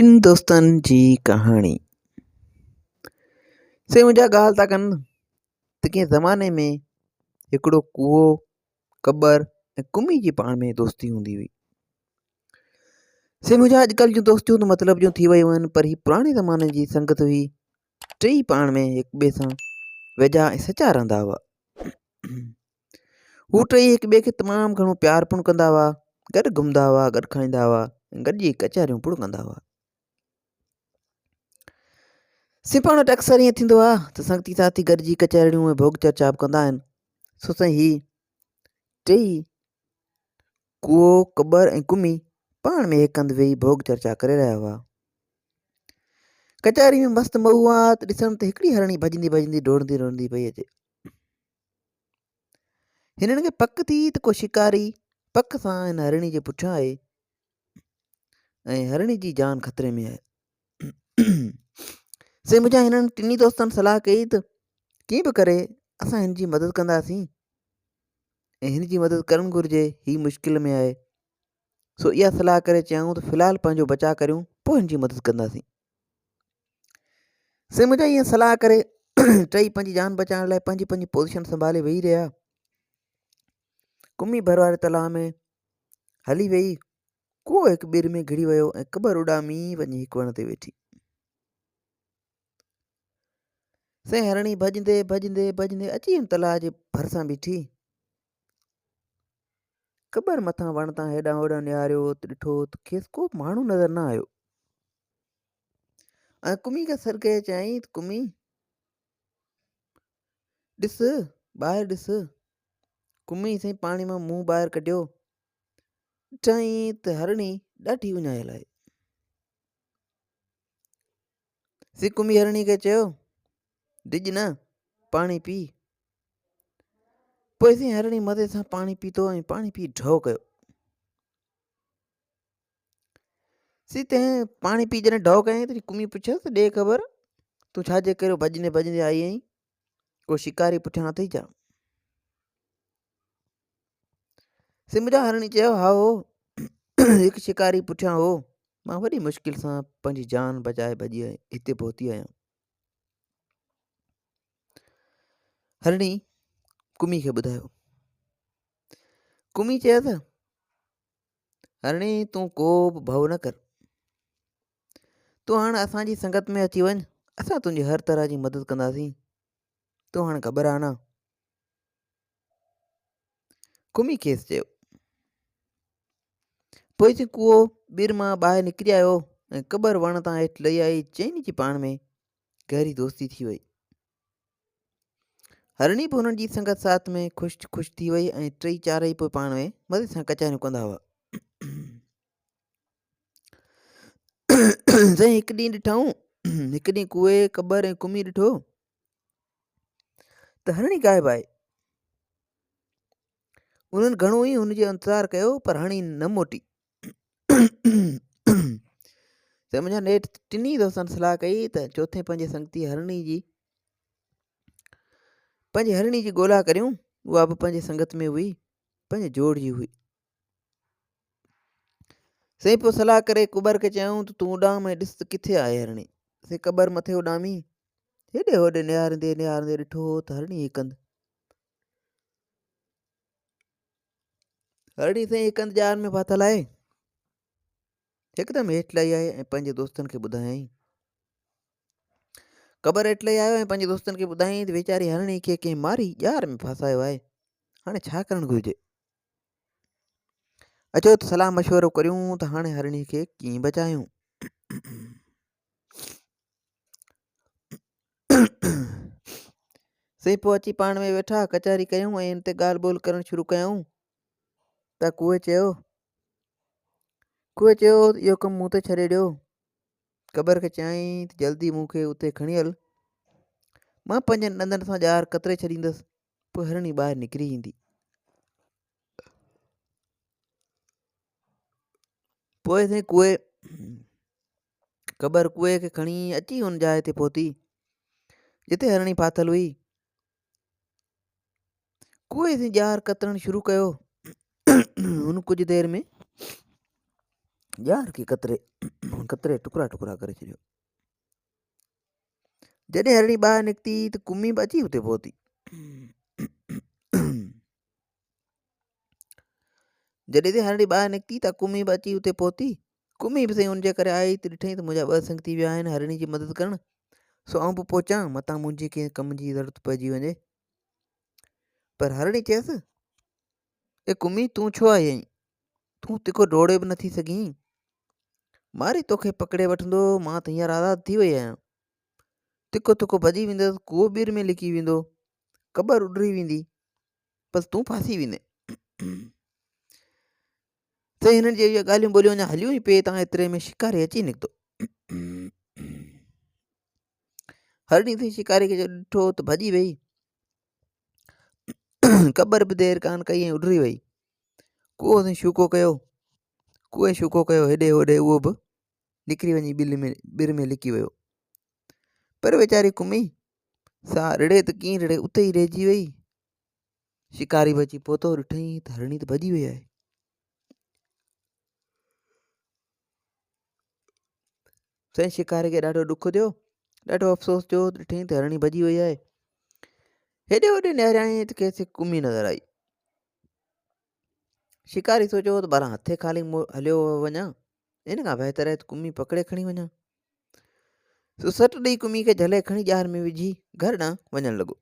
टिन दोस्तनि जी कहाणी। से मुंहिंजा ॻाल्हि था कनि त कंहिं ज़माने में हिकिड़ो कूओ, कॿर ऐं कुमी जी पाण में दोस्ती हूंदी हुई। से मुंहिंजा अॼुकल्ह जूं दोस्तियूं त मतिलब जूं थी वियूं आहिनि, पर ही पुराणे ज़माने जी संगत हुई। टई पाण में हिक ॿिए सां वेझा ऐं सचा रहंदा हुआ। हू टई हिक ॿिए खे तमामु घणो प्यार पिणु कंदा हुआ, गॾु घुमंदा हुआ, गॾु खाईंदा हुआ ऐं गॾिजी कचहरियूं पिणु कंदा हुआ। से पाण वटि अक्सर ईअं थींदो आहे त संगती साथी गॾिजी कचहरियूं ऐं भोग चर्चा बि कंदा आहिनि। सो साईं ही टई कूओ, कॿर ऐं कुमी पाण में हिक हंधि वेही भोग चर्चा करे रहिया हुआ। कचहरी में मस्तु महुआत ॾिसण ते हिकिड़ी हरणी भॼंदी भॼंदी डोड़ंदी पई अचे। हिननि खे पक थी त को शिकारी पक सां हिन हरणी जे पुठियां आहे ऐं हरणी जी जान ख़तरे में आहे। से मुंहिंजा हिननि टिनी दोस्तनि सलाह कई त कीअं बि करे असां हिन जी मदद कंदासीं ऐं हिन जी मदद करणु घुरिजे, ही मुश्किल में आहे। सो इहा सलाह करे चयूं त फ़िलहालु पंहिंजो बचाव करियूं, पोइ हिन जी मदद कंदासीं। से मुंहिंजा ईअं सलाह करे टई पंहिंजी जान बचाइण लाइ पंहिंजी पंहिंजी पोज़ीशन संभाले वेही रहिया। कुमी भर वारे तलाउ में हली वेही, कूओ हिकु ॿिर में घिड़ी वियो ऐं कॿर उॾामी वञी हिकु वण ते वेठी। से हरणी भॼंदे भॼंदे भॼंदे अची हिन तलाउ जे भरिसां बीठी। कॿर मथां वण तां हेॾां होॾां निहारियो त ॾिठो त खेसि को बि माण्हू नज़र न आयो। ऐं कुमी खे सरके चयईं त कुमी, ॾिस ॿाहिरि ॾिस। कुमी साईं पाणी मां मुंहुं ॿाहिरि कढियो, ॾिठईं त हरणी ॾाढी उञायल आहे। से कुमी हरणी खे चयो, डिॼ न, पाणी पी। पोइ से हरणी मज़े सां पाणी पीतो ऐं पाणी पी ढो कयो। सी तंहिं पाणी पी जॾहिं ढो कयईं त कुमी पुछियसि, ॾे ख़बर तूं छाजे करे भॼंदे भॼंदे आई आहीं? को शिकारी पुठियां अथई छा? से मुंहिंजा हरणी चयो, हा हो हिकु शिकारी पुठियां हो, मां वॾी मुश्किल सां पंहिंजी जान बचाए भॼी हिते पहुती आहियां। हरणी कुमी खे ॿुधायो। कुमी चयसि, हरणी तूं को बि भउ न कर, तूं हाणे असांजी संगत में अची वञ, असां तुंहिंजी हर तरह जी मदद कंदासीं, तूं हाणे घबरा न। कुमी खेसि चयो। पोइ से कूओ ॿिर मां ॿाहिरि निकिरी आयो ऐं कॿर वण तां हेठि लही आई। चइनी जी पाण में गहरी दोस्ती थी वई। हरणी बि हुननि जी संगत साथ में ख़ुशि थी वई ऐं टई चारई पोइ पाण में मज़े सां कचहरियूं कंदा हुआ। साईं हिकु ॾींहुं ॾिठऊं, हिकु ॾींहुं कूए, कॿर ऐं कुमी ॾिठो त हरणी गाइबु आहे। उन्हनि घणो ई हुनजो इंतज़ारु कयो पर हरणी न मोटी। त मुंहिंजा नेठि टिनी दोस्तनि सलाह कई त चोथे पंहिंजे संगती हरणी जी ॻोल्हा करियूं। उहा बि पंहिंजे संगत में हुई, पंहिंजे जोड़ जी हुई। साईं पोइ सलाह करे कुॿर खे चयूं त तूं उॾाम ऐं ॾिस त किथे आहे हरणी। से कॿर मथे उॾामी, हेॾे होॾे निहारंदे निहारंदे ॾिठो त हरणी हिकु हंधि ॼान में फाथल आहे। हिकदमि हेठि लही आहे ऐं पंहिंजे दोस्तनि खे ॿुधायईं। कॿर हेठि लही आयो ऐं पंहिंजे दोस्तनि खे ॿुधायईं त वीचारी हरणी खे कंहिं मारी ॼार में फासायो आहे, हाणे छा करणु घुरिजे? अचो त सलाह मशवरो करियूं त हाणे हरणी खे कीअं बचायूं। से पोइ अची पाण में वेठा कचहरी कयूं ऐं हिन ते ॻाल्हि ॿोल करणु शुरू कयूं। त कूए चयो इहो कमु मूं ते छॾे ॾियो। कॿर खे चयईं त जल्दी मूंखे उते खणी हल, मां पंहिंजनि ॾंदनि सां ॼार कतरे छॾींदुसि, पोइ हरणी ॿाहिरि निकिरी ईंदी। पोइ से कॿर कूए खे खणी अची हुन जाइ ते पहुती जिते हरणी फाथल हुई। कूए से ॼार कतरणु शुरू कयो। हुन कुझु देरि में ॼार खे कतरे कतरे टुकड़ा टुकड़ा करे छॾियो। जॾहिं हरणी ॿाहिरि निकिती त कुमी बि अची हुते पहुती। जॾहिं ते हरणी ॿाहिरि निकिती त कुमी बि अची हुते पहुती। कुमी बि साईं हुनजे करे आई त ॾिठईं त मुंहिंजा 2 संगती विया आहिनि हरणी जी मदद करणु, सो आउं बि पहुचां मतां मुंहिंजे कंहिं कम जी ज़रूरत पइजी वञे। पर हरणी चयसि, ए कुमी तूं छो आई आहीं? तूं तिखो डोड़े बि नथी सघीं। मारी तोखे पकिड़े वठंदो, मां त हींअर आज़ादु थी वई आहियां। तिखो तिखो भॼी वेंदुसि, कूओ ॿीर में लिकी वेंदो, क़बर उॾरी वेंदी, बसि तूं फासी वेंदे। त हिननि जी इहे ॻाल्हियूं ॿोलियूं अञा हलियूं ई पिए तां एतिरे में शिकारी अची निकितो। हरणी थी शिकारी खे ॾिठो त भॼी वई। क़बर बि देरि कान कई ऐं उॾरी वई। कूओ साईं शूको कयो, कूए शूको कयो हेॾे होॾे, उहो बि निकिरी वञी ॿिर में लिकी वियो। पर वीचारी कुमी सा रिड़े त कीअं रिड़े उते ई रहिजी वई। शिकारी बि अची पहुतो, ॾिठईं त हरणी त भॼी वई आहे। साईं शिकारी खे ॾाढो ॾुख थियो, ॾाढो अफ़सोस थियो, ॾिठईं त हरणी भॼी वई आहे। हेॾे होॾे निहारियईं त कंहिंखे कुमी नज़र आई। शिकारी सोचियो त बारा हथे ख़ाली हलियो वञा, इन खां बहितर आहे त कुमी पकिड़े खणी वञा। सो सट ॾेई कुमी खे झले खणी ॼार में विझी घर ॾांहुं वञणु लॻो।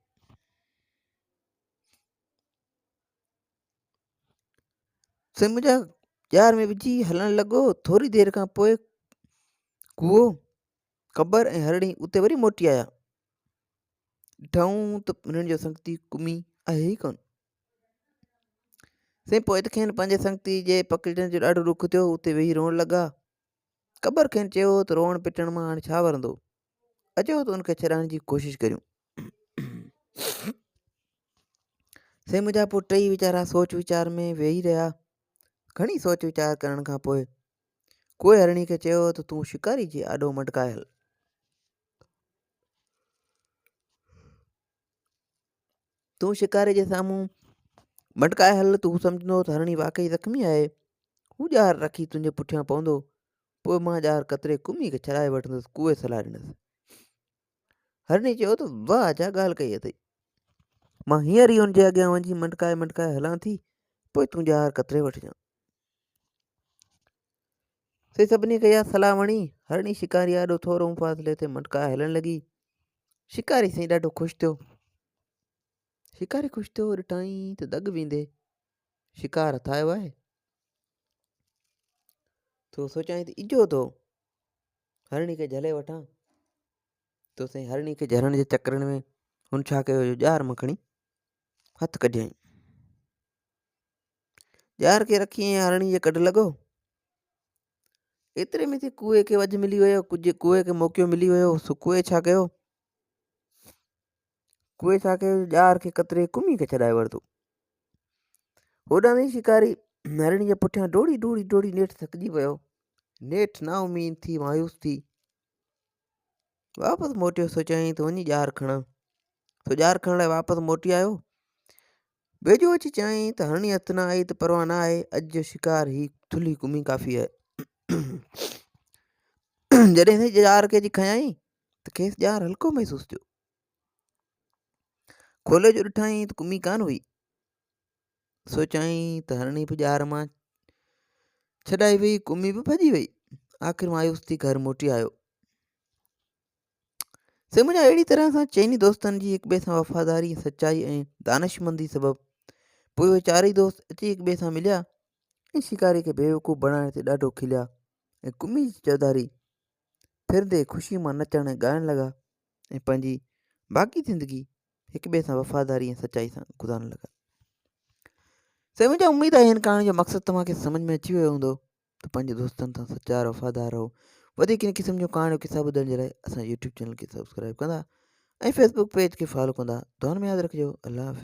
मुंहिंजा ॼार में विझी हलणु लॻो। थोरी देरि खां पोइ कूओ, क़बर ऐं हरणी उते वरी मोटी आया। ॾिठऊं त हुननि जो संगती कुमी आहे ई कोन। साईं पोइ त खेनि पंहिंजे संगती जे पकिड़ण जो ॾाढो ॾुख थियो, उते वेही रोअण लॻा। क़बर खेनि चयो त रोअण पिटण मां हाणे छा वरंदो, अचो त उनखे छॾाइण जी कोशिशि करियूं। साईं मुंहिंजा पोइ टई वीचारा सोच वीचार में वेही रहिया। घणी सोच वीचार करण खां पोइ कोई हरणी खे चयो त तूं शिकारी जे आॾो मटकाए हल। तूं शिकारी जे साम्हूं मटकाए हल, तूं सम्झंदो त हरणी वाकई ज़ख़्मी आहे, हू ॼार रखी तुंहिंजे पुठियां पवंदो, पोइ मां ॼार कतरे कुमी खे छॾाए वठंदुसि, कूए सलाह ॾिनसि। हरणी चयो त वाह छा ॻाल्हि कई अथई, मां हींअर ई हुनजे अॻियां वञी मटकाए मटकाए हलां थी, पोइ तूं ॼार कतरे वठिजांइ। से सभिनी खे इहा सलाह वणी। हरणी शिकारी आॾो थोरो फ़ासिले ते मटकाए हलणु लॻी। शिकारी साईं ॾाढो ख़ुशि थियो। शिकारी ख़ुशि थियो, ॾिठईं त दॻ वेंदे शिकार हथायो आहे। तो सोचांई त इजो थो हरणी खे झले वठां। तो साईं हरणी खे झलण जे चकरनि में हुन छा कयो, ॼार मां खणी हथु कढियईं। ॼार खे रखी ऐं हरणी जे कढ लॻो। एतिरे में कूए खे वॼु मिली वियो, कुझु कूए खे मौक़ो मिली वियो। सो कूए छा कयो, ॼार खे कतरे कुमी खे छॾाए वरितो। होॾां ताईं शिकारी हरणी जे पुठियां डोड़ी डोड़ी डोड़ी नेठि थकिजी वियो। नेठि ना उमीद थी, मायूस थी, वापसि मोटियो। सोचाईं त वञी ॼार खणां। सो ॼार खणण लाइ वापसि मोटी आयो। वेझो अची चयईं त हरणी हथु न आई त परवाह न आहे, अॼु जो शिकार ही थुल्ही कुमी काफ़ी आहे। जॾहिं ॼार खे खयईं त खेसि ॼार हल्को महसूस थियो। खोले जो ॾिठईं त कुमी कान हुई। सोचाईं त हरणी बि ॼार मां छॾाई वई, कुमी बि भॼी वई। आख़िर मायूस थी घर मोटी आयो। से मुंहिंजा अहिड़ी तरह सां चइनी दोस्तनि जी हिक ॿिए सां वफ़ादारी, सचाई ऐं दानिशमंदी सबबु पोइ उहे चारई दोस्त अची हिक ॿिए सां मिलिया ऐं शिकारी खे बेवकूफ़ बणाइण ते ॾाढो खिलिया। ऐं कुमी जी चौधारी फिरंदे ख़ुशी मां नचण ऐं ॻाइण लॻा ऐं पंहिंजी बाक़ी ज़िंदगी हिक ॿिए सां वफ़ादारी ऐं सचाई सां गुज़ारण लॻा। से मुंहिंजा उमेद आहे हिन कहाणी जो मक़सदु तव्हांखे सम्झ में अची वियो हूंदो त पंहिंजे दोस्तनि सां सच्चा वफ़ादार रहो। वधीक इन क़िस्म जो कहाणियूं किसा ॿुधण जे लाइ असांजे यूट्यूब चैनल खे सब्सक्राइब कंदा ऐं फेसबुक पेज खे फॉलो कंदा। दुआ में यादि रखिजो। अल्लाह हाफ़िज़।